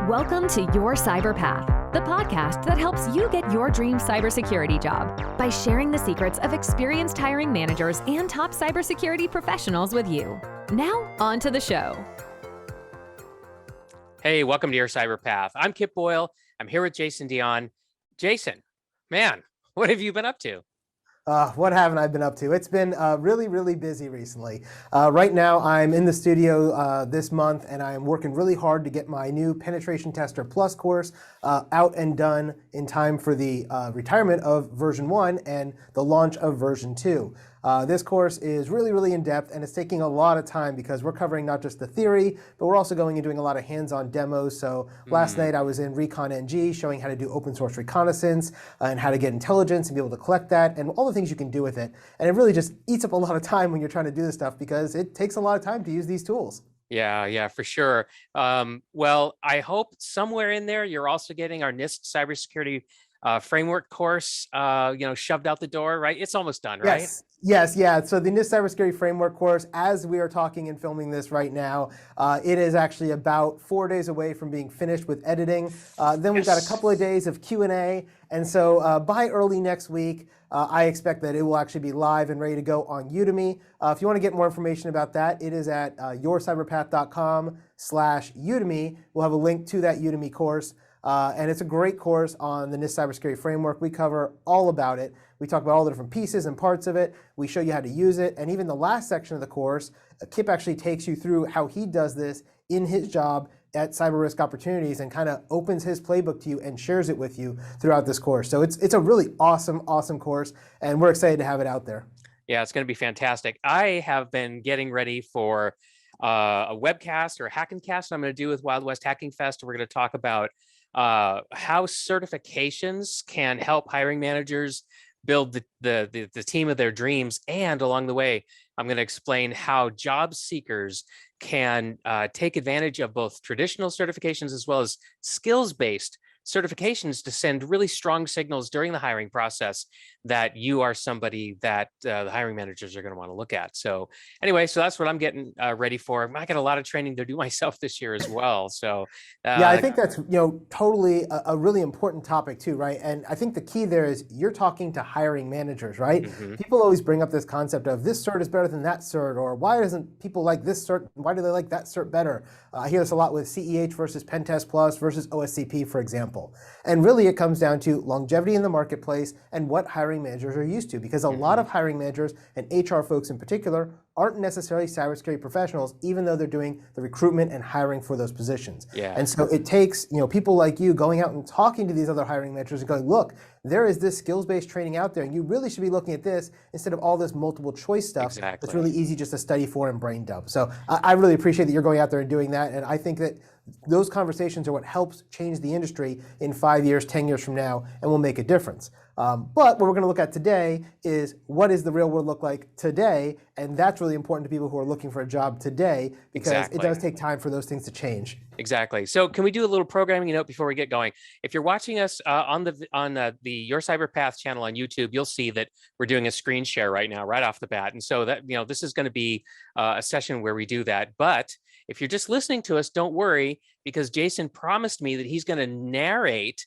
Welcome to Your Cyber Path, the podcast that helps you get your dream cybersecurity job by sharing the secrets of experienced hiring managers and top cybersecurity professionals with you. Now, on to the show. Hey, welcome to Your Cyber Path. I'm Kip Boyle. I'm here with Jason Dion. Jason, man, what have you been up to? What haven't I been up to? It's been really, really busy recently. Right now, I'm in the studio this month, and I am working really hard to get my new Penetration Tester Plus course out and done in time for the retirement of version 1 and the launch of version 2. This course is really, really in-depth, and it's taking a lot of time because we're covering not just the theory, but we're also going and doing a lot of hands-on demos. So last night I was in Recon NG showing how to do open source reconnaissance and how to get intelligence and be able to collect that and all the things you can do with it. And it really just eats up a lot of time when you're trying to do this stuff because it takes a lot of time to use these tools. Yeah, for sure. Well, I hope somewhere in there you're also getting our NIST cybersecurity framework course, shoved out the door, right? It's almost done, right? Yes. So the NIST Cybersecurity Framework course, as we are talking and filming this right now, it is actually about 4 days away from being finished with editing. Then we've got a couple of days of Q&A. And so by early next week, I expect that it will actually be live and ready to go on Udemy. If you want to get more information about that, it is at yourcyberpath.com/Udemy. We'll have a link to that Udemy course. And it's a great course on the NIST Cybersecurity Framework. We cover all about it. We talk about all the different pieces and parts of it. We show you how to use it. And even the last section of the course, Kip actually takes you through how he does this in his job at Cyber Risk Opportunities and kind of opens his playbook to you and shares it with you throughout this course. So it's a really awesome course, and we're excited to have it out there. Yeah, it's going to be fantastic. I have been getting ready for a webcast or a hacking cast I'm going to do with Wild West Hacking Fest. We're going to talk about how certifications can help hiring managers build the team of their dreams. And along the way, I'm going to explain how job seekers can take advantage of both traditional certifications as well as skills-based certifications to send really strong signals during the hiring process that you are somebody that the hiring managers are going to want to look at. So anyway, so that's what I'm getting ready for. I got a lot of training to do myself this year as well. So yeah, I think that's totally a really important topic too, right? And I think the key there is you're talking to hiring managers, right? Mm-hmm. People always bring up this concept of this cert is better than that cert, or why doesn't people like this cert? Why do they like that cert better? I hear this a lot with CEH versus Pentest Plus versus OSCP, for example. And really it comes down to longevity in the marketplace and what hiring managers are used to, because a lot of hiring managers and HR folks in particular aren't necessarily cybersecurity professionals, even though they're doing the recruitment and hiring for those positions. Yeah. And so it takes people like you going out and talking to these other hiring managers and going, look, there is this skills-based training out there, and you really should be looking at this instead of all this multiple choice stuff that's really easy just to study for and brain dump. So I really appreciate that you're going out there and doing that, and I think that those conversations are what helps change the industry in 5 years, 10 years from now, and will make a difference. But what we're going to look at today is what does the real world look like today, and that's really important to people who are looking for a job today, because it does take time for those things to change. Exactly. So can we do a little programming note before we get going? If you're watching us on the Your Cyber Path channel on YouTube, you'll see that we're doing a screen share right now, right off the bat. And so that this is going to be a session where we do that. But if you're just listening to us, don't worry, because Jason promised me that he's going to narrate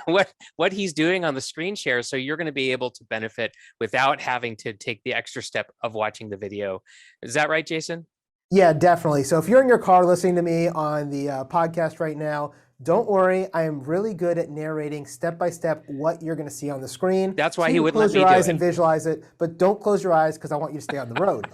what he's doing on the screen share. So you're going to be able to benefit without having to take the extra step of watching the video. Is that right, Jason? Yeah, definitely. So if you're in your car listening to me on the podcast right now, don't worry. I am really good at narrating step by step what you're going to see on the screen. That's why he wouldn't let me do it. Close your eyes and visualize it, but don't close your eyes because I want you to stay on the road.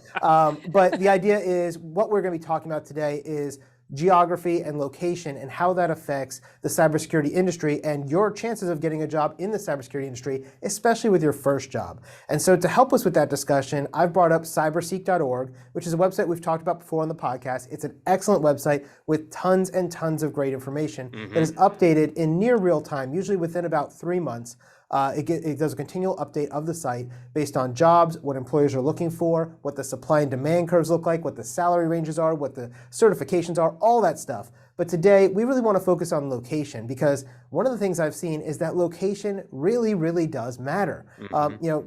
But the idea is what we're going to be talking about today is geography and location and how that affects the cybersecurity industry and your chances of getting a job in the cybersecurity industry, especially with your first job. And so to help us with that discussion, I've brought up cyberseek.org, which is a website we've talked about before on the podcast. It's an excellent website with tons and tons of great information that is updated in near real time, usually within about 3 months. It does a continual update of the site based on jobs, what employers are looking for, what the supply and demand curves look like, what the salary ranges are, what the certifications are, all that stuff. But today, we really want to focus on location, because one of the things I've seen is that location really, really does matter.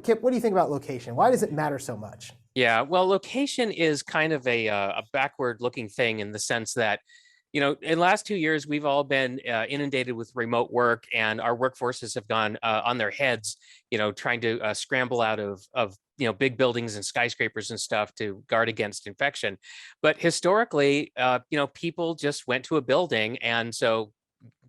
Kip, what do you think about location? Why does it matter so much? Yeah, well, location is kind of a backward-looking thing in the sense that In the last 2 years, we've all been inundated with remote work, and our workforces have gone on their heads, trying to scramble out of big buildings and skyscrapers and stuff to guard against infection. But historically, people just went to a building, and so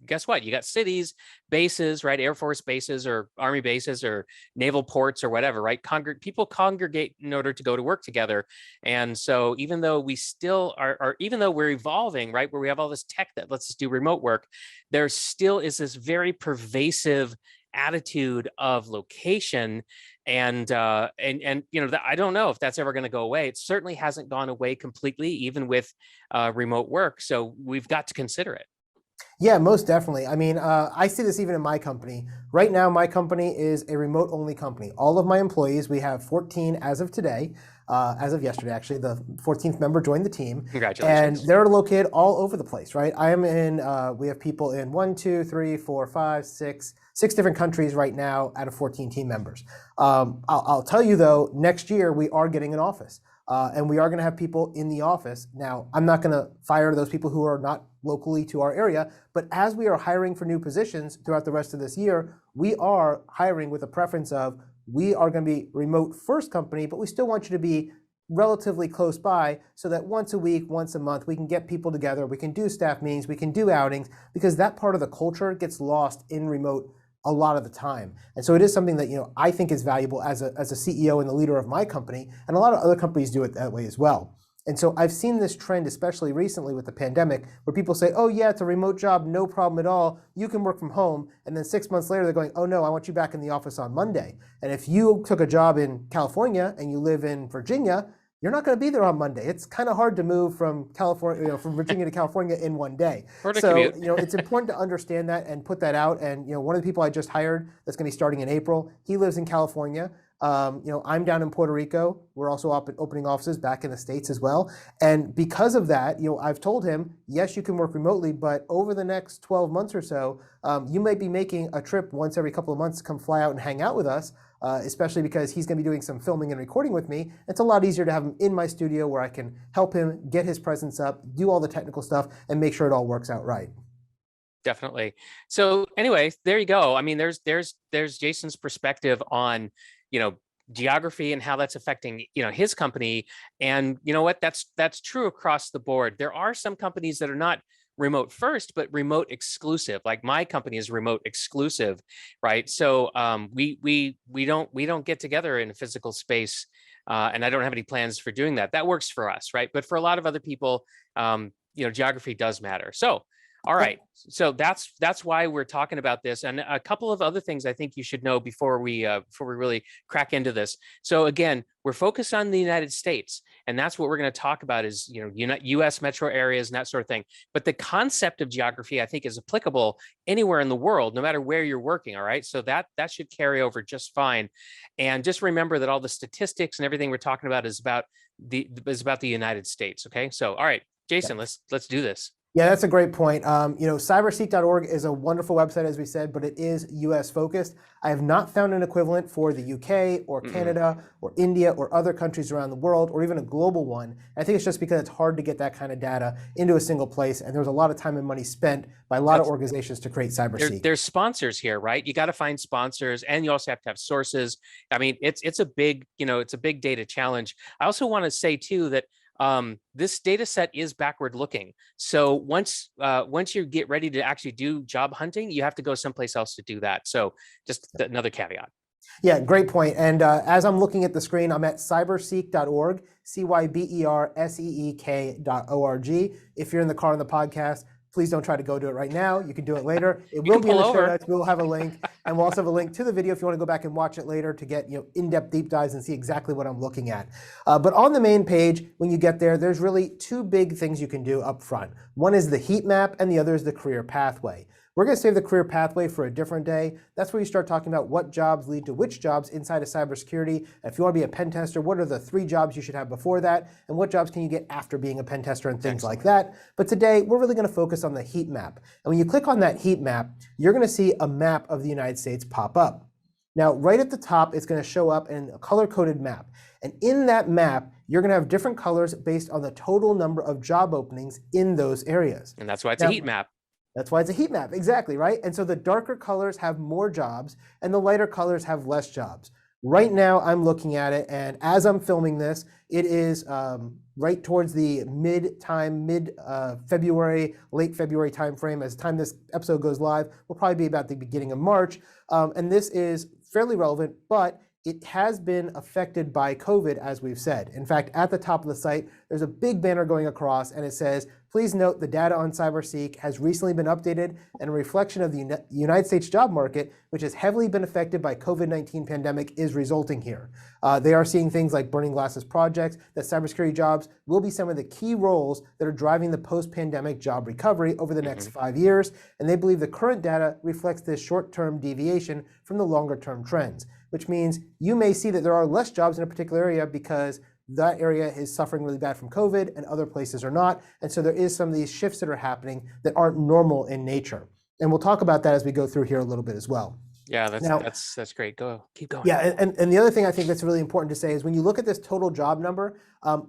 guess what? You got cities, bases, right? Air Force bases or Army bases or naval ports or whatever, right? People congregate in order to go to work together. And so even though we still are, even though we're evolving, right, where we have all this tech that lets us do remote work, there still is this very pervasive attitude of location. And I don't know if that's ever going to go away. It certainly hasn't gone away completely, even with remote work. So we've got to consider it. Yeah, most definitely. I mean, I see this even in my company. Right now, my company is a remote-only company. All of my employees, we have 14 as of today, as of yesterday, actually, the 14th member joined the team. Congratulations. And they're located all over the place, right? I am in, we have people in 6 different countries right now out of 14 team members. I'll tell you though, next year we are getting an office. And we are going to have people in the office. Now, I'm not going to fire those people who are not locally to our area, but as we are hiring for new positions throughout the rest of this year, we are hiring with a preference of, we are going to be remote first company, but we still want you to be relatively close by so that once a week, once a month, we can get people together, we can do staff meetings, we can do outings, because that part of the culture gets lost in remote a lot of the time. And so it is something that I think is valuable as a CEO and the leader of my company, and a lot of other companies do it that way as well. And so I've seen this trend, especially recently with the pandemic, where people say, oh yeah, it's a remote job, no problem at all, you can work from home. And then 6 months later, they're going, oh no, I want you back in the office on Monday. And if you took a job in California and you live in Virginia, you're not going to be there on Monday. It's kind of hard to move from California, from Virginia to California in one day. So, it's important to understand that and put that out. And, one of the people I just hired that's going to be starting in April, he lives in California. I'm down in Puerto Rico. We're also opening offices back in the States as well. And because of that, I've told him, yes, you can work remotely, but over the next 12 months or so, you might be making a trip once every couple of months to come fly out and hang out with us. Especially because he's going to be doing some filming and recording with me. It's a lot easier to have him in my studio where I can help him get his presence up, do all the technical stuff, and make sure it all works out right. Definitely. So anyway, there you go. I mean, there's Jason's perspective on, geography and how that's affecting, his company. And you know what? That's true across the board. There are some companies that are not remote first, but remote exclusive. Like my company is remote exclusive, right? So we don't get together in a physical space, and I don't have any plans for doing that. That works for us, right? But for a lot of other people, geography does matter. So, all right. So that's why we're talking about this, and a couple of other things I think you should know before we really crack into this. So again, we're focused on the United States, and that's what we're going to talk about is U.S. metro areas and that sort of thing. But the concept of geography, I think, is applicable anywhere in the world, no matter where you're working. All right, so that should carry over just fine. And just remember that all the statistics and everything we're talking about is about the United States. Okay, so all right, Jason, let's do this. Yeah, that's a great point. Cyberseek.org is a wonderful website, as we said, but it is US focused. I have not found an equivalent for the UK or Canada or India or other countries around the world, or even a global one. I think it's just because it's hard to get that kind of data into a single place, and there's a lot of time and money spent by a lot of organizations to create Cyberseek. There's sponsors here, right? You got to find sponsors, and you also have to have sources. I mean, it's a big, it's a big data challenge. I also want to say too that this data set is backward looking. So once you get ready to actually do job hunting, you have to go someplace else to do that. So just another caveat. Yeah, great point. And as I'm looking at the screen, I'm at cyberseek.org, cyberseek.org. If you're in the car on the podcast, please don't try to go do it right now. You can do it later. It will be in the show notes. We'll have a link, and we'll also have a link to the video if you want to go back and watch it later to get in-depth deep dives and see exactly what I'm looking at. But on the main page, when you get there, there's really two big things you can do up front. One is the heat map, and the other is the career pathway. We're going to save the career pathway for a different day. That's where you start talking about what jobs lead to which jobs inside of cybersecurity. If you want to be a pen tester, what are the 3 jobs you should have before that? And what jobs can you get after being a pen tester and things like that? But today, we're really going to focus on the heat map. And when you click on that heat map, you're going to see a map of the United States pop up. Now, right at the top, it's going to show up in a color-coded map. And in that map, you're going to have different colors based on the total number of job openings in those areas. And that's why it's a heat map. That's why it's a heat map, exactly, right? And so the darker colors have more jobs and the lighter colors have less jobs. Right now, I'm looking at it, and as I'm filming this, it is right towards the mid-February, late February timeframe. As the time this episode goes live, will probably be about the beginning of March. And this is fairly relevant, but it has been affected by COVID, as we've said. In fact, at the top of the site, there's a big banner going across, and it says, please note the data on Cyberseek has recently been updated and a reflection of the United States job market, which has heavily been affected by COVID-19 pandemic, is resulting here. They are seeing things like Burning Glasses projects, that cybersecurity jobs will be some of the key roles that are driving the post-pandemic job recovery over the next 5 years, and they believe the current data reflects this short-term deviation from the longer-term trends, which means you may see that there are less jobs in a particular area because that area is suffering really bad from COVID and other places are not. And so there is some of these shifts that are happening that aren't normal in nature. And we'll talk about that as we go through here a little bit as well. Yeah, that's great. Keep going. Yeah, and the other thing I think that's really important to say is when you look at this total job number,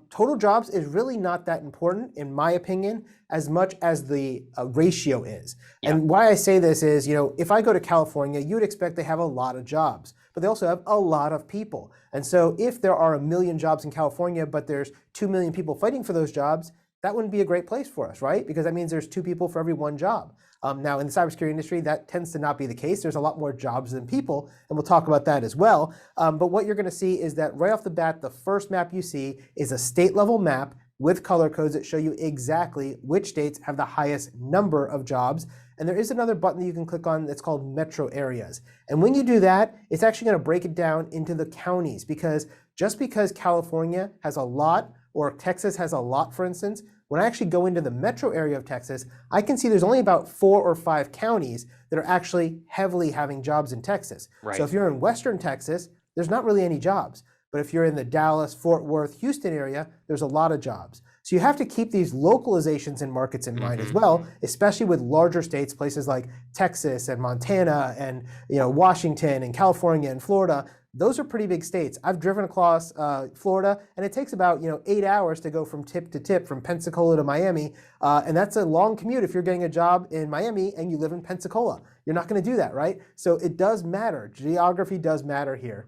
total jobs is really not that important, in my opinion, as much as the ratio is. Yeah. And why I say this is, if I go to California, you would expect they have a lot of jobs, but they also have a lot of people. And so if there are 1 million jobs in California, but there's 2 million people fighting for those jobs, that wouldn't be a great place for us, right? Because that means there's 2 people for every 1 job. Now, in the cybersecurity industry, that tends to not be the case. There's a lot more jobs than people, and we'll talk about that as well. But what you're going to see is that right off the bat, the first map you see is a state-level map with color codes that show you exactly which states have the highest number of jobs. And there is another button that you can click on that's called metro areas. And when you do that, it's actually going to break it down into the counties, because just because California has a lot, or Texas has a lot, for instance, when I actually go into the metro area of Texas, I can see there's only about 4 or 5 counties that are actually heavily having jobs in Texas. Right. So if you're in Western Texas, there's not really any jobs. But if you're in the Dallas, Fort Worth, Houston area, there's a lot of jobs. So you have to keep these localizations and markets in mind as well, especially with larger states, places like Texas and Montana and Washington and California and Florida. Those are pretty big states. I've driven across Florida, and it takes about 8 hours to go from tip to tip, from Pensacola to Miami, and that's a long commute if you're getting a job in Miami and you live in Pensacola. You're not going to do that, right? So it does matter. Geography does matter here.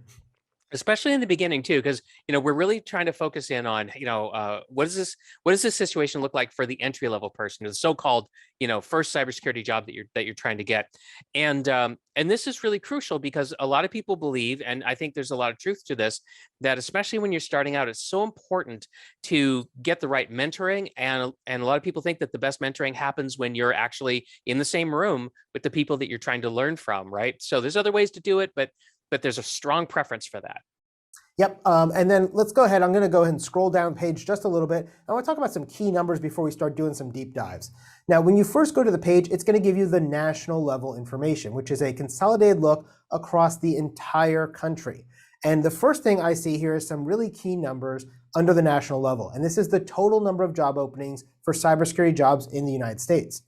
Especially in the beginning too, because we're really trying to focus in on what does this situation look like for the entry level person, the so-called first cybersecurity job that you're trying to get, and this is really crucial because a lot of people believe, and I think there's a lot of truth to this, that especially when you're starting out, it's so important to get the right mentoring, and a lot of people think that the best mentoring happens when you're actually in the same room with the people that you're trying to learn from, right? So there's other ways to do it, but there's a strong preference for that. Yep, and then let's go ahead. I'm going to go ahead and scroll down page just a little bit. I want to talk about some key numbers before we start doing some deep dives. Now, when you first go to the page, it's going to give you the national level information, which is a consolidated look across the entire country. And the first thing I see here is some really key numbers under the national level. And this is the total number of job openings for cybersecurity jobs in the United States.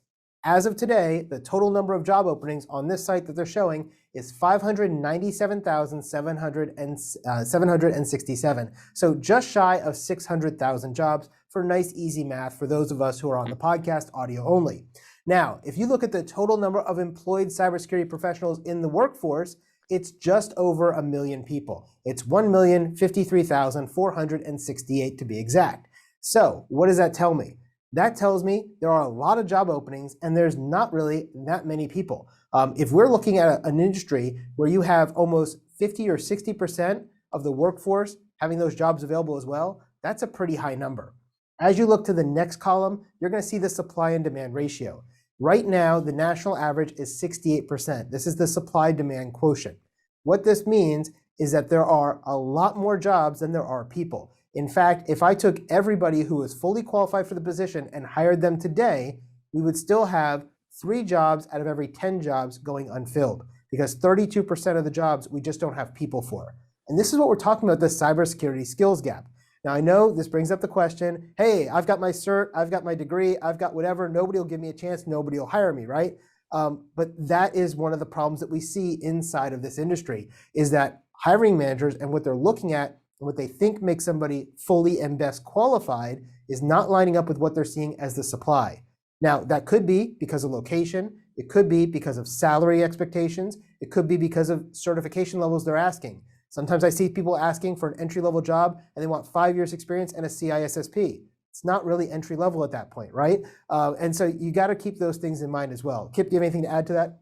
As of today, the total number of job openings on this site that they're showing is 597,767. So just shy of 600,000 jobs, for nice, easy math for those of us who are on the podcast audio only. Now, if you look at the total number of employed cybersecurity professionals in the workforce, it's just over 1 million people. It's 1,053,468 to be exact. So what does that tell me? That tells me there are a lot of job openings and there's not really that many people. If we're looking at an industry where you have almost 50 or 60% of the workforce having those jobs available as well, that's a pretty high number. As you look to the next column, you're going to see the supply and demand ratio. Right now, the national average is 68%. This is the supply-demand quotient. What this means is that there are a lot more jobs than there are people. In fact, if I took everybody who is fully qualified for the position and hired them today, we would still have 3 jobs out of every 10 jobs going unfilled, because 32% of the jobs we just don't have people for. And this is what we're talking about, the cybersecurity skills gap. Now, I know this brings up the question, hey, I've got my cert, I've got my degree, I've got whatever, nobody will give me a chance, nobody will hire me, right? But that is one of the problems that we see inside of this industry, is that hiring managers and what they're looking at and what they think makes somebody fully and best qualified is not lining up with what they're seeing as the supply. Now, that could be because of location, it could be because of salary expectations, it could be because of certification levels they're asking. Sometimes I see people asking for an entry-level job and they want 5 years experience and a CISSP. It's not really entry level at that point, right? And so you got to keep those things in mind as well. Kip, do you have anything to add to that?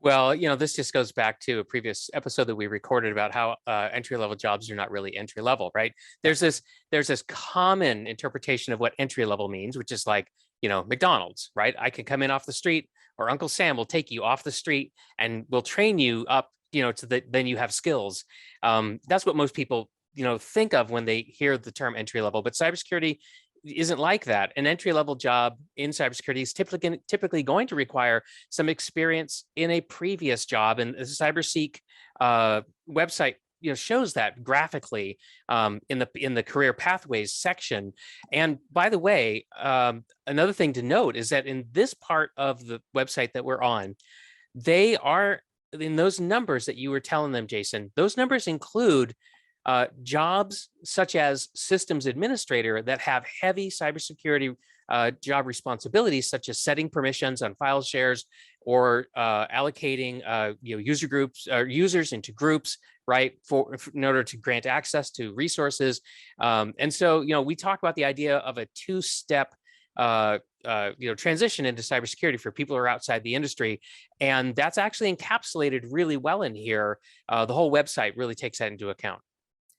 Well, this just goes back to a previous episode that we recorded about how entry-level jobs are not really entry level, right? There's this common interpretation of what entry level means, which is like, McDonald's, right? I can come in off the street, or Uncle Sam will take you off the street and will train you up, then you have skills. That's what most people, think of when they hear the term entry level. But cybersecurity isn't like that. An entry-level job in cybersecurity is typically going to require some experience in a previous job, and the Cyberseek website shows that graphically in the career pathways section. And by the way, another thing to note is that in this part of the website that we're on, they are in those numbers that you were telling them, Jason. Those numbers include jobs such as systems administrator that have heavy cybersecurity job responsibilities, such as setting permissions on file shares or allocating user groups or users into groups, right, in order to grant access to resources. And so, we talk about the idea of a two-step transition into cybersecurity for people who are outside the industry. And that's actually encapsulated really well in here. The whole website really takes that into account.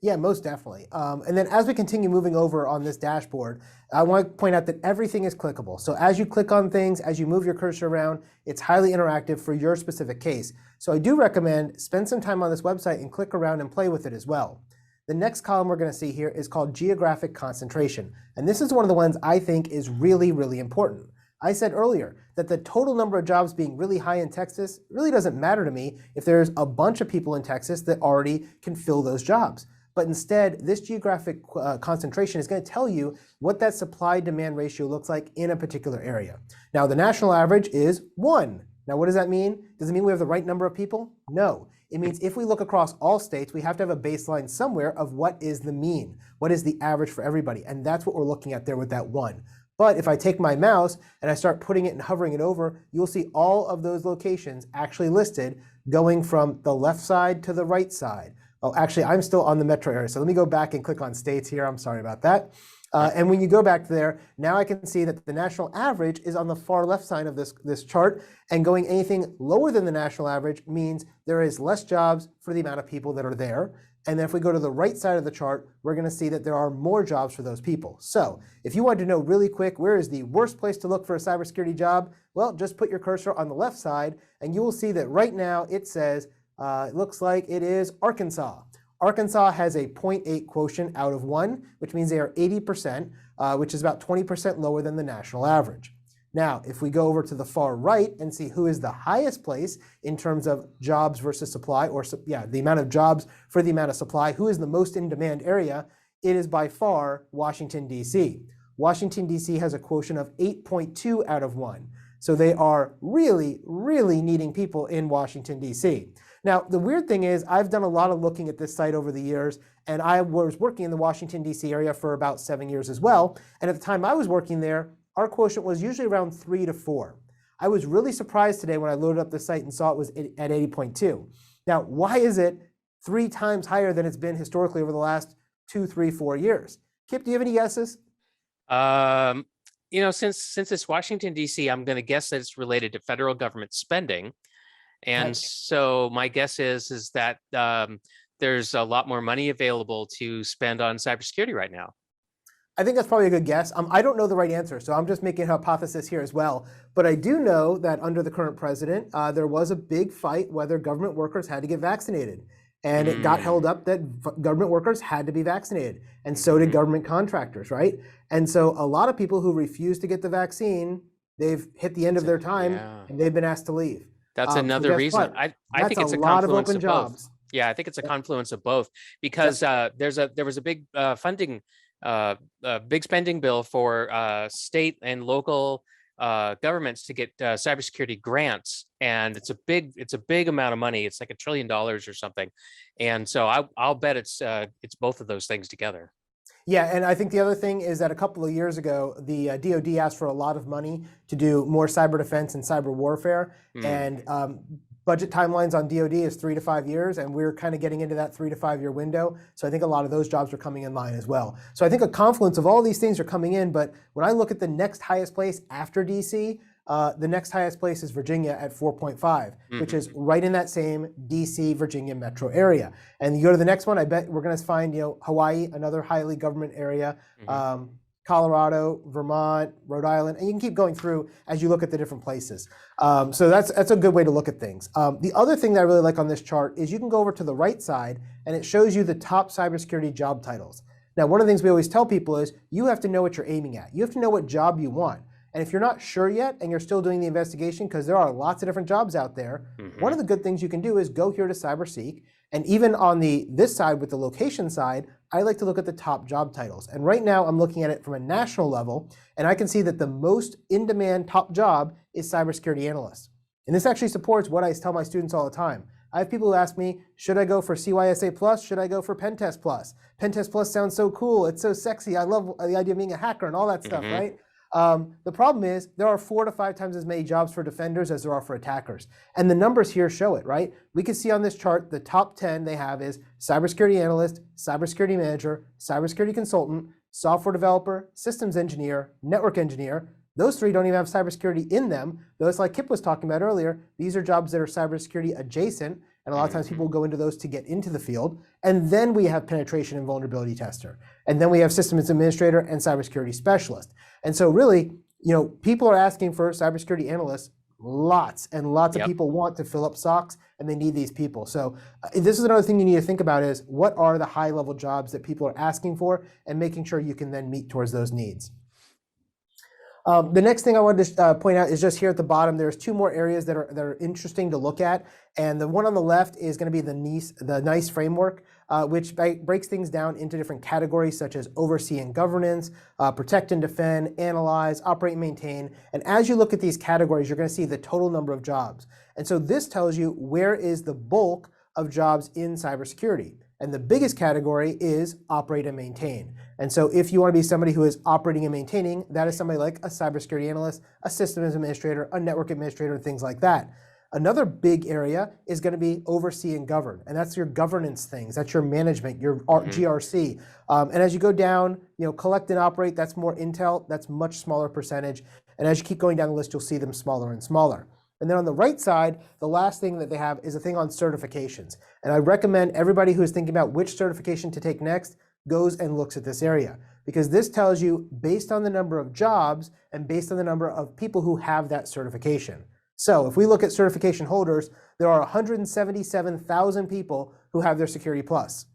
Yeah, most definitely. And then as we continue moving over on this dashboard, I want to point out that everything is clickable. So as you click on things, as you move your cursor around, it's highly interactive for your specific case. So I do recommend spend some time on this website and click around and play with it as well. The next column we're going to see here is called geographic concentration. And this is one of the ones I think is really, really important. I said earlier that the total number of jobs being really high in Texas really doesn't matter to me if there's a bunch of people in Texas that already can fill those jobs. But instead, this geographic concentration is going to tell you what that supply-demand ratio looks like in a particular area. Now, the national average is 1. Now, what does that mean? Does it mean we have the right number of people? No. It means if we look across all states, we have to have a baseline somewhere of what is the mean, what is the average for everybody. And that's what we're looking at there with that 1. But if I take my mouse and I start putting it and hovering it over, you'll see all of those locations actually listed going from the left side to the right side. Oh, actually, I'm still on the metro area. So let me go back and click on states here. I'm sorry about that. And when you go back there, now I can see that the national average is on the far left side of this chart. And going anything lower than the national average means there is less jobs for the amount of people that are there. And then if we go to the right side of the chart, we're going to see that there are more jobs for those people. So if you want to know really quick, where is the worst place to look for a cybersecurity job? Well, just put your cursor on the left side, and you will see that right now it says, it looks like it is Arkansas. Arkansas has a 0.8 quotient out of 1, which means they are 80%, which is about 20% lower than the national average. Now, if we go over to the far right and see who is the highest place in terms of jobs versus supply, or the amount of jobs for the amount of supply, who is the most in demand area, it is by far Washington, D.C. Washington, D.C. has a quotient of 8.2 out of 1. So they are really, really needing people in Washington, D.C. Now, the weird thing is I've done a lot of looking at this site over the years, and I was working in the Washington, D.C. area for about 7 years as well. And at the time I was working there, our quotient was usually around 3 to 4. I was really surprised today when I loaded up the site and saw it was at 80.2. Now, why is it 3 times higher than it's been historically over the last 2, 3, 4 years? Kip, do you have any guesses? Since it's Washington, D.C., I'm going to guess that it's related to federal government spending. And so my guess is that there's a lot more money available to spend on cybersecurity right now. I think that's probably a good guess. I don't know the right answer, so I'm just making a hypothesis here as well. But I do know that under the current president, there was a big fight whether government workers had to get vaccinated. And it got held up that government workers had to be vaccinated. And so did government contractors, right? And so a lot of people who refuse to get the vaccine, they've hit the end of their time and they've been asked to leave. That's another reason. I think it's a confluence of both. Yeah, I think it's a confluence of both because there was a big big spending bill for state and local governments to get cybersecurity grants, and it's a big amount of money. It's like $1 trillion or something, and so I'll bet it's both of those things together. Yeah, and I think the other thing is that a couple of years ago, the DoD asked for a lot of money to do more cyber defense and cyber warfare, and budget timelines on DoD is 3 to 5 years, and we're kind of getting into that 3 to 5 year window. So I think a lot of those jobs are coming in line as well. So I think a confluence of all these things are coming in, but when I look at the next highest place after DC, the next highest place is Virginia at 4.5, which is right in that same DC, Virginia metro area. And you go to the next one, I bet we're going to find, Hawaii, another highly government area, Colorado, Vermont, Rhode Island, and you can keep going through as you look at the different places. So that's a good way to look at things. The other thing that I really like on this chart is you can go over to the right side and it shows you the top cybersecurity job titles. Now, one of the things we always tell people is you have to know what you're aiming at. You have to know what job you want. And if you're not sure yet and you're still doing the investigation, because there are lots of different jobs out there, one of the good things you can do is go here to Cyberseek. And even on this side with the location side, I like to look at the top job titles. And right now I'm looking at it from a national level, and I can see that the most in-demand top job is cybersecurity analyst. And this actually supports what I tell my students all the time. I have people who ask me, should I go for CYSA Plus? Should I go for Pentest Plus? Pentest Plus sounds so cool. It's so sexy. I love the idea of being a hacker and all that stuff, right? The problem is there are 4 to 5 times as many jobs for defenders as there are for attackers. And the numbers here show it, right? We can see on this chart, the top 10 they have is cybersecurity analyst, cybersecurity manager, cybersecurity consultant, software developer, systems engineer, network engineer. Those 3 don't even have cybersecurity in them. Though it's like Kip was talking about earlier, these are jobs that are cybersecurity adjacent. And a lot of times people go into those to get into the field. And then we have penetration and vulnerability tester. And then we have systems administrator and cybersecurity specialist. And so really, people are asking for cybersecurity analysts, lots and lots of people want to fill up SOCs, and they need these people. So this is another thing you need to think about is what are the high level jobs that people are asking for, and making sure you can then meet towards those needs. The next thing I wanted to point out is just here at the bottom, there's 2 more areas that are interesting to look at. And the one on the left is going to be the NICE framework, which breaks things down into different categories such as oversee and governance, protect and defend, analyze, operate and maintain. And as you look at these categories, you're going to see the total number of jobs. And so this tells you where is the bulk of jobs in cybersecurity. And the biggest category is operate and maintain. And so if you want to be somebody who is operating and maintaining, that is somebody like a cybersecurity analyst, a systems administrator, a network administrator, things like that. Another big area is going to be oversee and govern. And that's your governance things. That's your management, your GRC. And as you go down, collect and operate, that's more intel. That's much smaller percentage. And as you keep going down the list, you'll see them smaller and smaller. And then on the right side, the last thing that they have is a thing on certifications. And I recommend everybody who is thinking about which certification to take next goes and looks at this area, because this tells you based on the number of jobs and based on the number of people who have that certification. So if we look at certification holders, there are 177,000 people who have their Security Plus.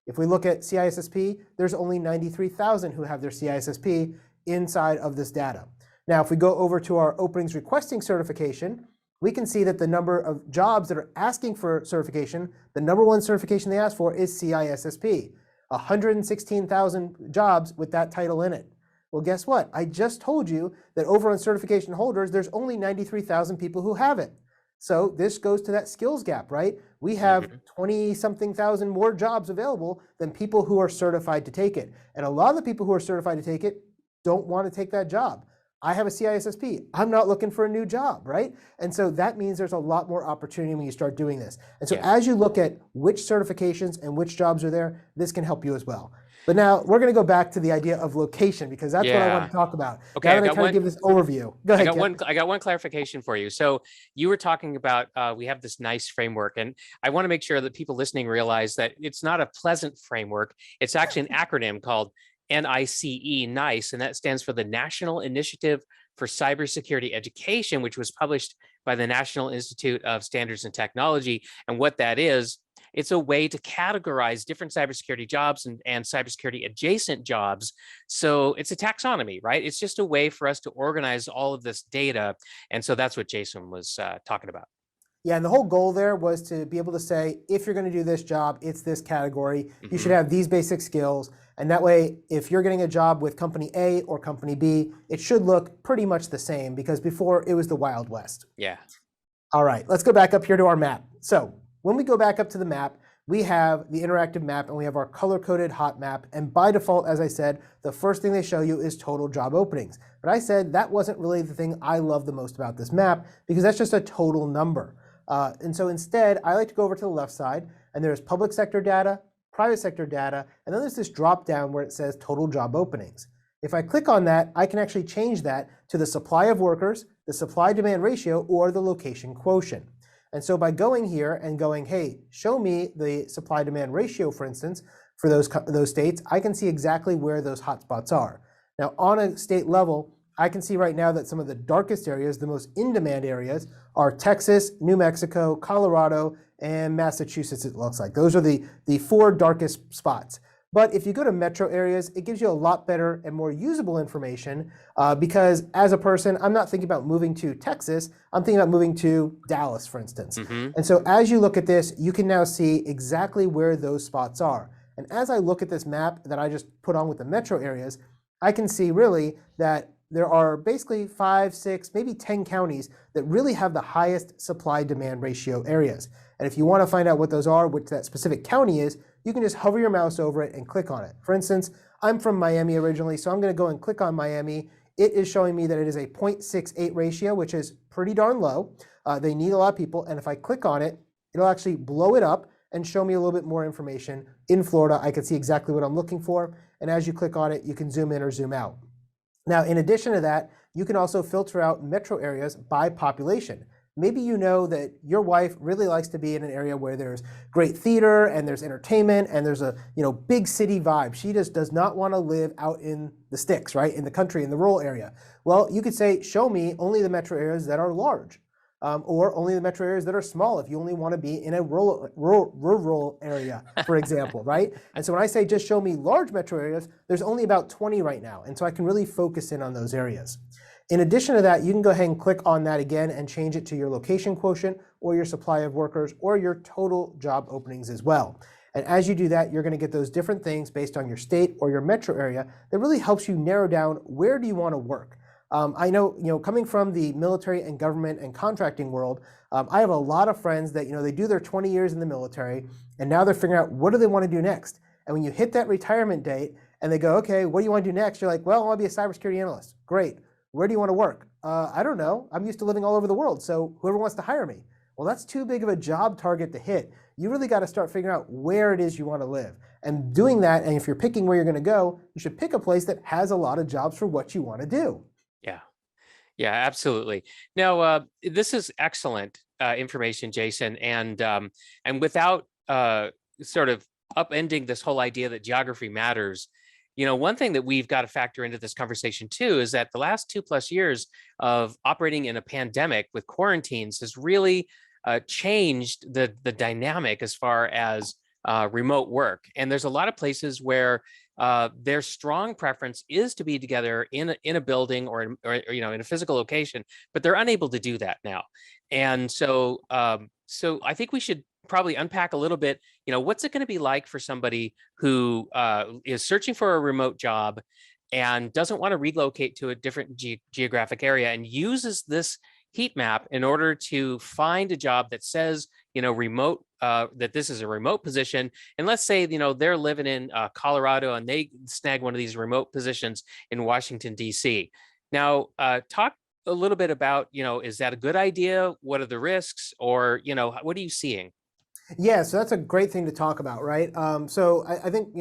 If we look at CISSP, there's only 93,000 who have their CISSP inside of this data. Now, if we go over to our openings requesting certification, we can see that the number of jobs that are asking for certification, the number 1 certification they ask for is CISSP. 116,000 jobs with that title in it. Well, guess what? I just told you that over on certification holders, there's only 93,000 people who have it. So this goes to that skills gap, right? We have 20-something thousand more jobs available than people who are certified to take it. And a lot of the people who are certified to take it don't want to take that job. I have a CISSP. I'm not looking for a new job, right? And so that means there's a lot more opportunity when you start doing this. And so as you look at which certifications and which jobs are there, this can help you as well. But now we're going to go back to the idea of location, because that's what I want to talk about. Okay, now that I kind of give this overview. Go ahead, I got one clarification for you. So you were talking about we have this NICE framework, and I want to make sure that people listening realize that it's not a pleasant framework. It's actually an acronym called NICE, and that stands for the National Initiative for Cybersecurity Education, which was published by the National Institute of Standards and Technology. And what that is, it's a way to categorize different cybersecurity jobs and cybersecurity adjacent jobs. So it's a taxonomy, right? It's just a way for us to organize all of this data. And so that's what Jason was talking about. Yeah, and the whole goal there was to be able to say, if you're going to do this job, it's this category. You should have these basic skills. And that way, if you're getting a job with company A or company B, it should look pretty much the same, because before it was the Wild West. Yeah. All right, let's go back up here to our map. So when we go back up to the map, we have the interactive map and we have our color-coded hot map. And by default, as I said, the first thing they show you is total job openings. But I said that wasn't really the thing I love the most about this map, because that's just a total number. And so instead, I like to go over to the left side, and there's public sector data, private sector data, and then there's this drop down where it says total job openings. If I click on that, I can actually change that to the supply of workers, the supply-demand ratio, or the location quotient. And so by going here and going, hey, show me the supply-demand ratio, for instance, for those states, I can see exactly where those hotspots are. Now, on a state level, I can see right now that some of the darkest areas, the most in-demand areas, are Texas, New Mexico, Colorado, and Massachusetts, it looks like. Those are the 4 darkest spots. But if you go to metro areas, it gives you a lot better and more usable information, because as a person, I'm not thinking about moving to Texas, I'm thinking about moving to Dallas, for instance. And so as you look at this, you can now see exactly where those spots are. And as I look at this map that I just put on with the metro areas, I can see really that there are basically 5, 6, maybe 10 counties that really have the highest supply-demand ratio areas. And if you want to find out what those are, what that specific county is, you can just hover your mouse over it and click on it. For instance, I'm from Miami originally, so I'm going to go and click on Miami. It is showing me that it is a 0.68 ratio, which is pretty darn low. They need a lot of people, and if I click on it, it'll actually blow it up and show me a little bit more information. In Florida, I can see exactly what I'm looking for, and as you click on it, you can zoom in or zoom out. Now, in addition to that, you can also filter out metro areas by population. Maybe you know that your wife really likes to be in an area where there's great theater and there's entertainment and there's a big city vibe. She just does not want to live out in the sticks, right? In the country, in the rural area. Well, you could say, show me only the metro areas that are large, or only the metro areas that are small if you only want to be in a rural area, for example, right? And so when I say just show me large metro areas, there's only about 20 right now. And so I can really focus in on those areas. In addition to that, you can go ahead and click on that again and change it to your location quotient or your supply of workers or your total job openings as well. And as you do that, you're going to get those different things based on your state or your metro area that really helps you narrow down where do you want to work. I know, coming from the military and government and contracting world, I have a lot of friends that, they do their 20 years in the military and now they're figuring out what do they want to do next. And when you hit that retirement date and they go, okay, what do you want to do next? You're like, well, I want to be a cybersecurity analyst. Great. Where do you want to work? I don't know. I'm used to living all over the world, so whoever wants to hire me. Well, that's too big of a job target to hit. You really got to start figuring out where it is you want to live. And doing that, and if you're picking where you're going to go, you should pick a place that has a lot of jobs for what you want to do. Yeah, absolutely. Now, this is excellent information, Jason, and without sort of upending this whole idea that geography matters, one thing that we've got to factor into this conversation too is that the last 2+ years of operating in a pandemic with quarantines has really changed the dynamic as far as remote work. And there's a lot of places where their strong preference is to be together in a building or in a physical location, but they're unable to do that now. And so I think we should probably unpack a little bit, what's it going to be like for somebody who is searching for a remote job and doesn't want to relocate to a different geographic area and uses this heat map in order to find a job that says, remote, that this is a remote position. And let's say, they're living in Colorado and they snag one of these remote positions in Washington, D.C. Now, talk a little bit about, is that a good idea? What are the risks? Or, what are you seeing? Yeah, so that's a great thing to talk about, right? So I think,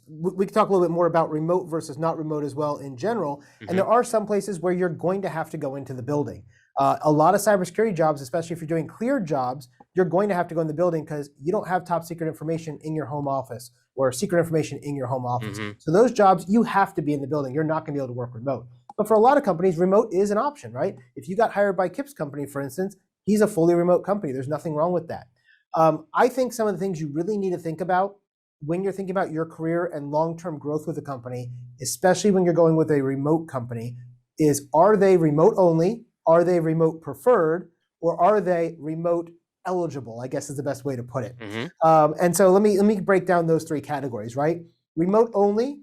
we can talk a little bit more about remote versus not remote as well in general. And there are some places where you're going to have to go into the building. A lot of cybersecurity jobs, especially if you're doing cleared jobs, you're going to have to go in the building because you don't have top secret information in your home office or secret information in your home office. So those jobs, you have to be in the building. You're not going to be able to work remote. But for a lot of companies, remote is an option, right? If you got hired by Kip's company, for instance, he's a fully remote company. There's nothing wrong with that. I think some of the things you really need to think about when you're thinking about your career and long-term growth with a company, especially when you're going with a remote company, is are they remote only? Are they remote preferred? or are they remote eligible, I guess is the best way to put it. Mm-hmm. And so let me break down those three categories, right? Remote only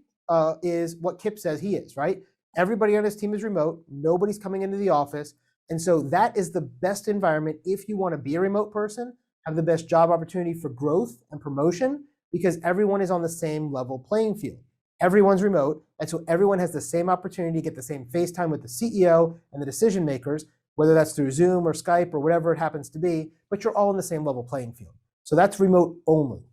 is what Kip says he is, right? Everybody on his team is remote. Nobody's coming into the office. And so that is the best environment if you want to be a remote person, have the best job opportunity for growth and promotion, because everyone is on the same level playing field. Everyone's remote, and so everyone has the same opportunity to get the same face time with the CEO and the decision makers, whether that's through Zoom or Skype or whatever it happens to be, but you're all in the same level playing field. So that's remote only.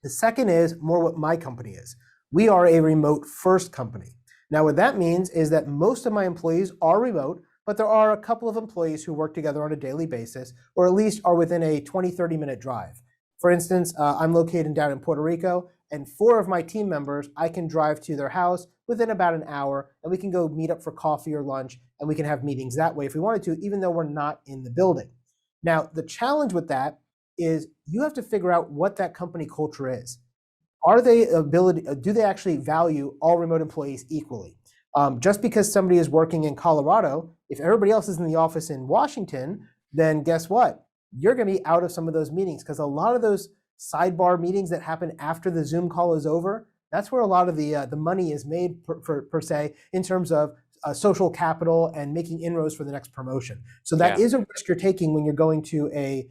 The second is more what my company is. We are a remote first company. Now, what that means is that most of my employees are remote, but there are a couple of employees who work together on a daily basis, or at least are within a 20, 30-minute drive. For instance, I'm located down in Puerto Rico, and 4 of my team members, I can drive to their house within about an hour, and we can go meet up for coffee or lunch, and we can have meetings that way if we wanted to, even though we're not in the building. Now, the challenge with that is you have to figure out what that company culture is. Do they actually value all remote employees equally? Just because somebody is working in Colorado, if everybody else is in the office in Washington, then guess what? You're going to be out of some of those meetings, because a lot of those sidebar meetings that happen after the Zoom call is over, that's where a lot of the money is made per se, in terms of social capital and making inroads for the next promotion. So that is a risk you're taking when you're going to a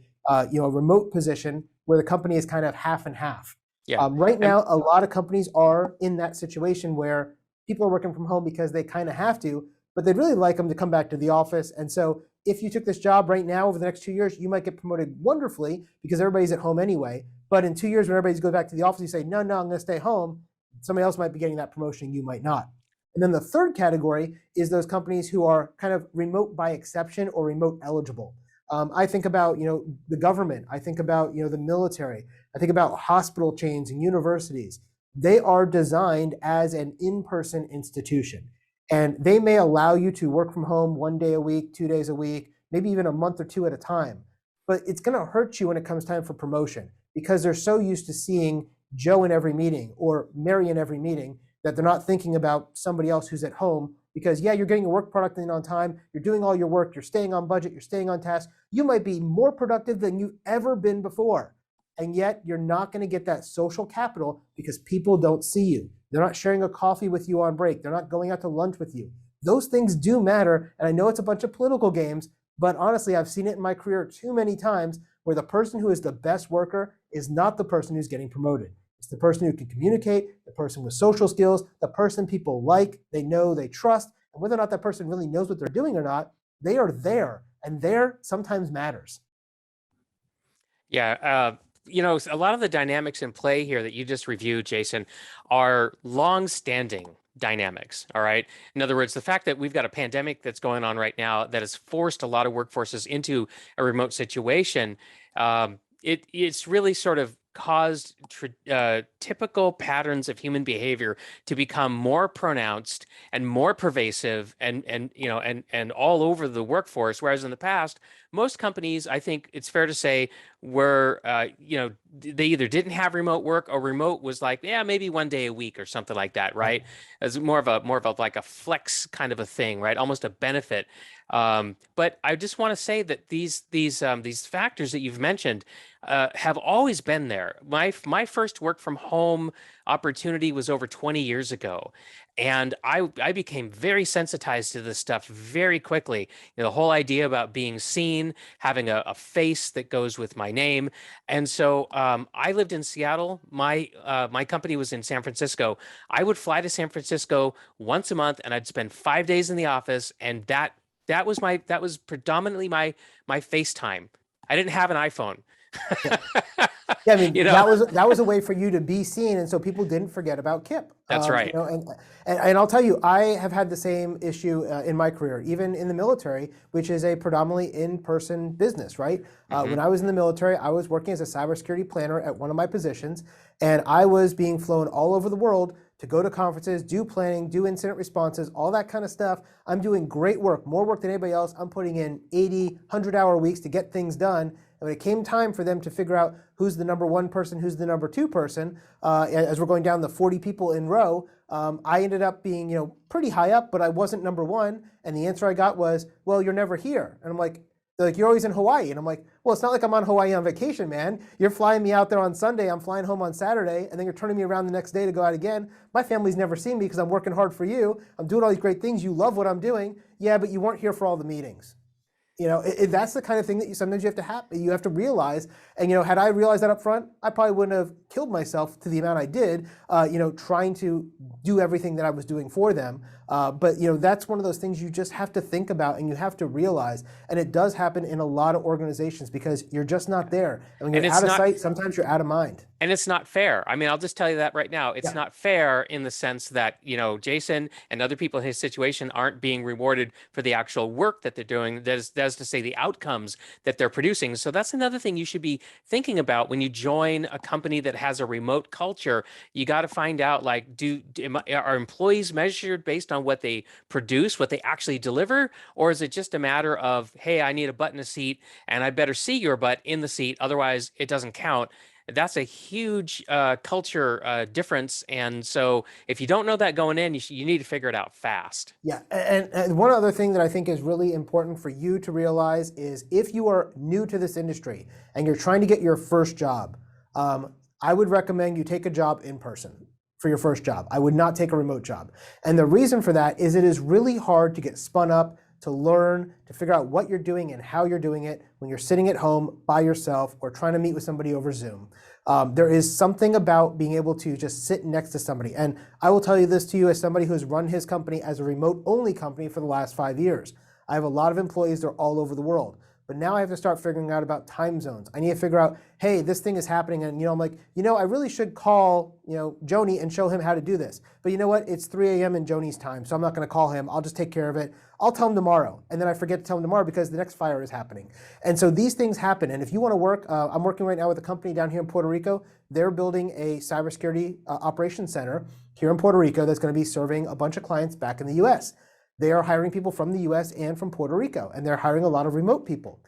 remote position where the company is kind of half and half. Yeah. Right now, a lot of companies are in that situation where people are working from home because they kind of have to, but they'd really like them to come back to the office. And so if you took this job right now over the next 2 years, you might get promoted wonderfully because everybody's at home anyway. But in 2 years, when everybody goes back to the office, you say, no, I'm going to stay home. Somebody else might be getting that promotion, you might not. And then the third category is those companies who are kind of remote by exception or remote eligible. I think about the government. I think about the military. I think about hospital chains and universities. They are designed as an in-person institution, and they may allow you to work from home 1 day a week, 2 days a week, maybe even a month or 2 at a time. But it's going to hurt you when it comes time for promotion, because they're so used to seeing Joe in every meeting or Mary in every meeting that they're not thinking about somebody else who's at home. Because you're getting your work product in on time, you're doing all your work, you're staying on budget, you're staying on task. You might be more productive than you've ever been before. And yet you're not going to get that social capital because people don't see you. They're not sharing a coffee with you on break. They're not going out to lunch with you. Those things do matter. And I know it's a bunch of political games, but honestly, I've seen it in my career too many times where the person who is the best worker is not the person who's getting promoted. It's the person who can communicate, the person with social skills, the person people like, they know, they trust, and whether or not that person really knows what they're doing or not, they are there, and there sometimes matters. Yeah. A lot of the dynamics in play here that you just reviewed, Jason, are long-standing dynamics. All right. In other words, the fact that we've got a pandemic that's going on right now that has forced a lot of workforces into a remote situation, it's really sort of caused typical patterns of human behavior to become more pronounced and more pervasive and all over the workforce. Whereas in the past, most companies, I think it's fair to say, were they either didn't have remote work, or remote was like, maybe 1 day a week or something like that, right? As more of a like a flex kind of a thing, right? Almost a benefit. But I just want to say that these factors that you've mentioned have always been there. My first work from home opportunity was over 20 years ago, and I became very sensitized to this stuff very quickly. The whole idea about being seen, having a face that goes with my name, and so I lived in Seattle. My company was in San Francisco. I would fly to San Francisco once a month, and I'd spend 5 days in the office, and that was predominantly my FaceTime. I didn't have an iPhone. I mean, that was a way for you to be seen, and so people didn't forget about Kip. That's right. And I'll tell you, I have had the same issue in my career, even in the military, which is a predominantly in-person business, right? When I was in the military, I was working as a cybersecurity planner at one of my positions, and I was being flown all over the world to go to conferences, do planning, do incident responses, all that kind of stuff. I'm doing great work, more work than anybody else. I'm putting in 80, 100-hour weeks to get things done. And when it came time for them to figure out who's the number 1 person, who's the number 2 person, as we're going down the 40 people in row, I ended up being pretty high up, but I wasn't number 1. And the answer I got was, well, you're never here. And I'm like, They're like, you're always in Hawaii. And I'm like, well, it's not like I'm on Hawaii on vacation, man. You're flying me out there on Sunday. I'm flying home on Saturday. And then you're turning me around the next day to go out again. My family's never seen me because I'm working hard for you. I'm doing all these great things. You love what I'm doing. Yeah, but you weren't here for all the meetings. You know, that's the kind of thing that sometimes you have to realize. And, you know, had I realized that up front, I probably wouldn't have killed myself to the amount I did, you know, trying to do everything that I was doing for them. But, you know, that's one of those things you just have to think about and you have to realize. And it does happen in a lot of organizations because you're just not there. And when you're out of sight, sometimes you're out of mind. And it's not fair. I mean, I'll just tell you that right now. It's not fair in the sense that, you know, Jason and other people in his situation aren't being rewarded for the actual work that they're doing. That is to say the outcomes that they're producing. So that's another thing you should be thinking about when you join a company that has a remote culture. You got to find out, like, are employees measured based on what they produce, what they actually deliver? Or is it just a matter of, hey, I need a butt in a seat and I better see your butt in the seat, otherwise it doesn't count? That's a huge culture difference. And so if you don't know that going in, you need to figure it out fast. Yeah, and one other thing that I think is really important for you to realize is if you are new to this industry and you're trying to get your first job, I would recommend you take a job in person for your first job. I would not take a remote job. And the reason for that is it is really hard to get spun up, to learn, to figure out what you're doing and how you're doing it when you're sitting at home by yourself or trying to meet with somebody over Zoom. There is something about being able to just sit next to somebody. And I will tell you this to you as somebody who's run his company as a remote-only company for the last 5 years. I have a lot of employees that are all over the world. But now I have to start figuring out about time zones. I need to figure out, hey, this thing is happening. And, you know, I'm like, you know, I really should call, you know, Joni and show him how to do this. But you know what? It's 3 a.m. in Joni's time. So I'm not going to call him. I'll just take care of it. I'll tell him tomorrow. And then I forget to tell him tomorrow because the next fire is happening. And so these things happen. And if you want to work, I'm working right now with a company down here in Puerto Rico. They're building a cybersecurity operations center here in Puerto Rico that's going to be serving a bunch of clients back in the US. They are hiring people from the US and from Puerto Rico. And they're hiring a lot of remote people.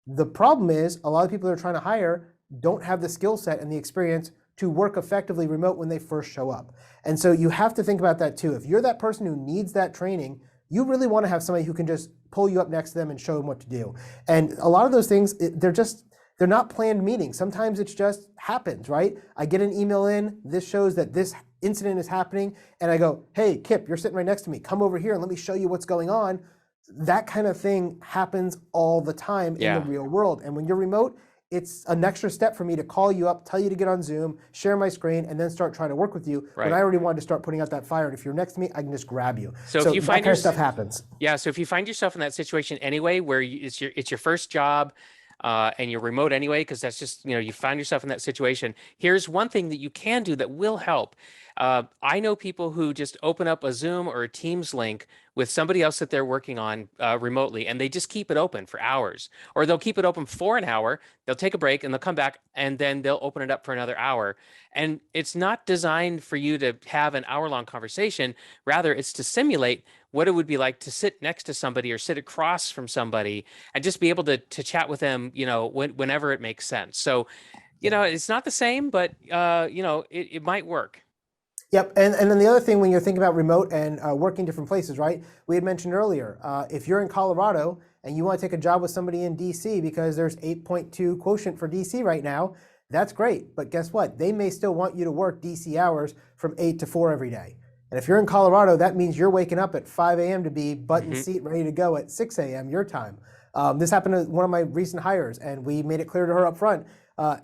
The problem is a lot of people they're trying to hire don't have the skill set and the experience to work effectively remote when they first show up. And so you have to think about that too. If you're that person who needs that training, you really want to have somebody who can just pull you up next to them and show them what to do. And a lot of those things, they're not planned meetings. Sometimes it just happens, right? I get an email in, this shows that this incident is happening, and I go, hey, Kip, you're sitting right next to me. Come over here and let me show you what's going on. That kind of thing happens all the time in the real world. And when you're remote, it's an extra step for me to call you up, tell you to get on Zoom, share my screen, and then start trying to work with you. Right. When I already wanted to start putting out that fire. And if you're next to me, I can just grab you. So if you find that kind of stuff happens. Yeah. So if you find yourself in that situation anyway, where it's your first job, and you're remote anyway, because that's just, you know, you find yourself in that situation. Here's one thing that you can do that will help. I know people who just open up a Zoom or a Teams link with somebody else that they're working on remotely, and they just keep it open for hours, or they'll keep it open for an hour. They'll take a break and they'll come back and then they'll open it up for another hour. And it's not designed for you to have an hour-long conversation. Rather, it's to simulate what it would be like to sit next to somebody or sit across from somebody and just be able to chat with them, you know, whenever it makes sense. So, you know, it's not the same, but, you know, it might work. Yep, and then the other thing when you're thinking about remote and working different places, right? We had mentioned earlier, if you're in Colorado and you want to take a job with somebody in DC because there's 8.2 quotient for DC right now, that's great. But guess what? They may still want you to work DC hours from 8 to 4 every day. And if you're in Colorado, that means you're waking up at 5 a.m. to be butt in seat ready to go at 6 a.m. your time. This happened to one of my recent hires, and we made it clear to her up front,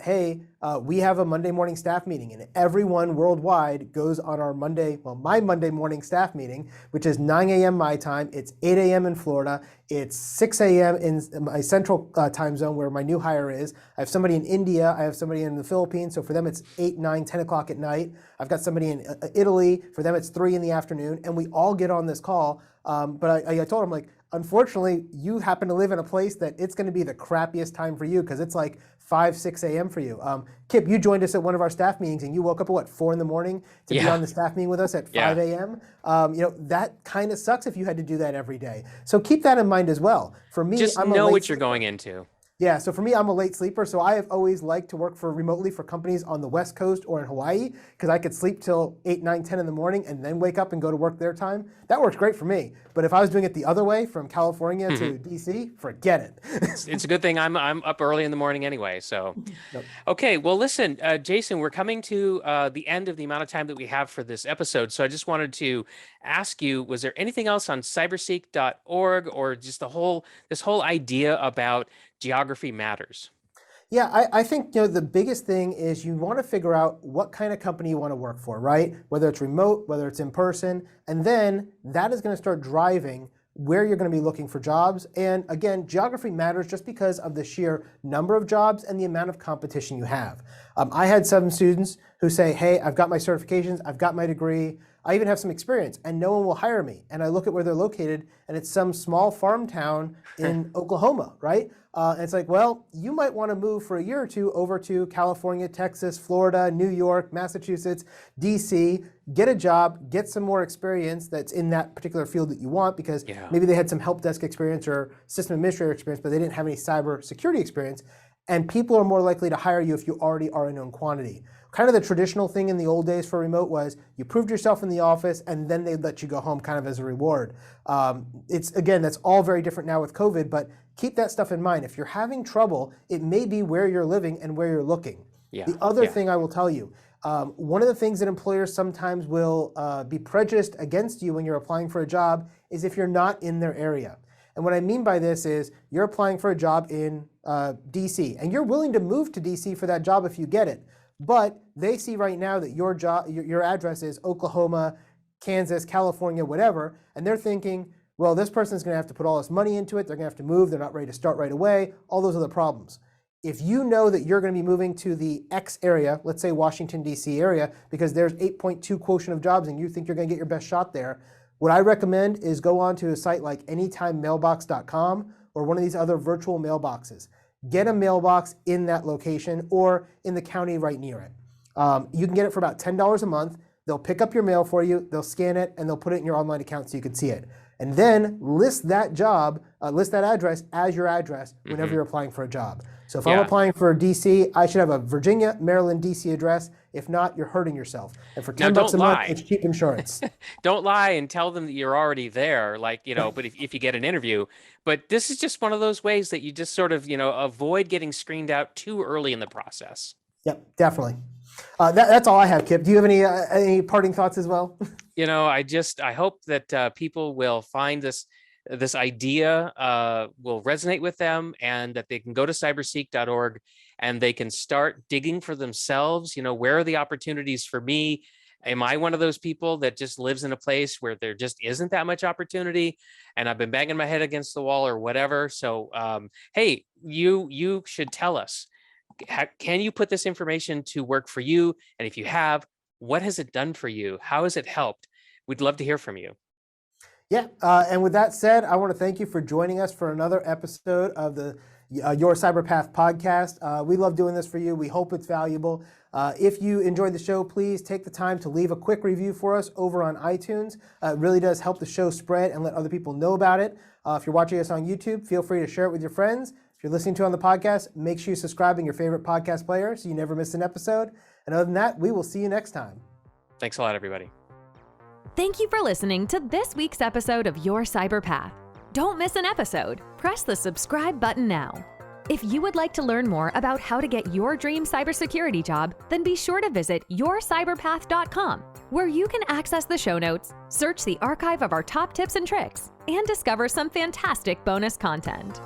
hey, we have a Monday morning staff meeting, and everyone worldwide goes on our my Monday morning staff meeting, which is 9 a.m. my time. It's 8 a.m. in Florida. It's 6 a.m. in my central time zone where my new hire is. I have somebody in India. I have somebody in the Philippines. So for them, it's 8, 9, 10 o'clock at night. I've got somebody in Italy. For them, it's 3 in the afternoon. And we all get on this call. But I told them, like, unfortunately, you happen to live in a place that it's going to be the crappiest time for you because it's like 5, 6 a.m. for you. Kip, you joined us at one of our staff meetings and you woke up at what, 4 in the morning to be on the staff meeting with us at 5 a.m. You know, that kind of sucks if you had to do that every day. So keep that in mind as well. For me, just know what you're going into. Yeah, so for me, I'm a late sleeper, so I have always liked to work remotely for companies on the West Coast or in Hawaii, because I could sleep till 8, 9, 10 in the morning and then wake up and go to work their time. That works great for me. But if I was doing it the other way, from California to DC, forget it. It's a good thing I'm up early in the morning anyway. So, Yep. Okay, well, listen, Jason, we're coming to the end of the amount of time that we have for this episode. So I just wanted to ask you, was there anything else on cyberseek.org or just this whole idea about geography matters? Yeah, I think the biggest thing is you want to figure out what kind of company you want to work for, right? Whether it's remote, whether it's in person, and then that is going to start driving where you're going to be looking for jobs. And again, geography matters just because of the sheer number of jobs and the amount of competition you have. I had some students who say, hey, I've got my certifications, I've got my degree, I even have some experience, and no one will hire me. And I look at where they're located, and it's some small farm town in Oklahoma, right? And it's like, well, you might want to move for a year or two over to California, Texas, Florida, New York, Massachusetts, DC, get a job, get some more experience that's in that particular field that you want, because maybe they had some help desk experience or system administrator experience, but they didn't have any cybersecurity experience. And people are more likely to hire you if you already are a known quantity. Kind of the traditional thing in the old days for remote was you proved yourself in the office and then they'd let you go home kind of as a reward. Again, that's all very different now with COVID, but keep that stuff in mind. If you're having trouble, it may be where you're living and where you're looking. The other thing I will tell you, one of the things that employers sometimes will be prejudiced against you when you're applying for a job is if you're not in their area. And what I mean by this is you're applying for a job in DC and you're willing to move to DC for that job if you get it. But they see right now that your address is Oklahoma, Kansas, California, whatever, and they're thinking, well, this person's going to have to put all this money into it. They're going to have to move. They're not ready to start right away. All those other problems. If you know that you're going to be moving to the X area, let's say Washington, D.C. area, because there's 8.2 quotient of jobs and you think you're going to get your best shot there, what I recommend is go on to a site like anytimemailbox.com or one of these other virtual mailboxes. Get a mailbox in that location or in the county right near it. You can get it for about $10 a month. They'll pick up your mail for you, they'll scan it, and they'll put it in your online account so you can see it. And then list that address as your address whenever you're applying for a job. So if I'm applying for DC, I should have a Virginia, Maryland, DC address. If not, you're hurting yourself. And for $10 a month, it's cheap insurance. Don't lie and tell them that you're already there, but if you get an interview. But this is just one of those ways that you just sort of, avoid getting screened out too early in the process. Yep, definitely. That's all I have, Kip. Do you have any parting thoughts as well? I hope that people will find this idea will resonate with them and that they can go to cyberseek.org and they can start digging for themselves. Where are the opportunities for me? Am I one of those people that just lives in a place where there just isn't that much opportunity and I've been banging my head against the wall or whatever? So, hey, you should tell us, can you put this information to work for you? And if you have, what has it done for you? How has it helped? We'd love to hear from you. Yeah, and with that said, I want to thank you for joining us for another episode of the Your Cyberpath podcast. We love doing this for you. We hope it's valuable. If you enjoyed the show, please take the time to leave a quick review for us over on iTunes. It really does help the show spread and let other people know about it. If you're watching us on YouTube, feel free to share it with your friends. If you're listening to it on the podcast, make sure you subscribe in your favorite podcast player so you never miss an episode. And other than that, we will see you next time. Thanks a lot, everybody. Thank you for listening to this week's episode of Your Cyberpath. Don't miss an episode. Press the subscribe button now. If you would like to learn more about how to get your dream cybersecurity job, then be sure to visit yourcyberpath.com, where you can access the show notes, search the archive of our top tips and tricks, and discover some fantastic bonus content.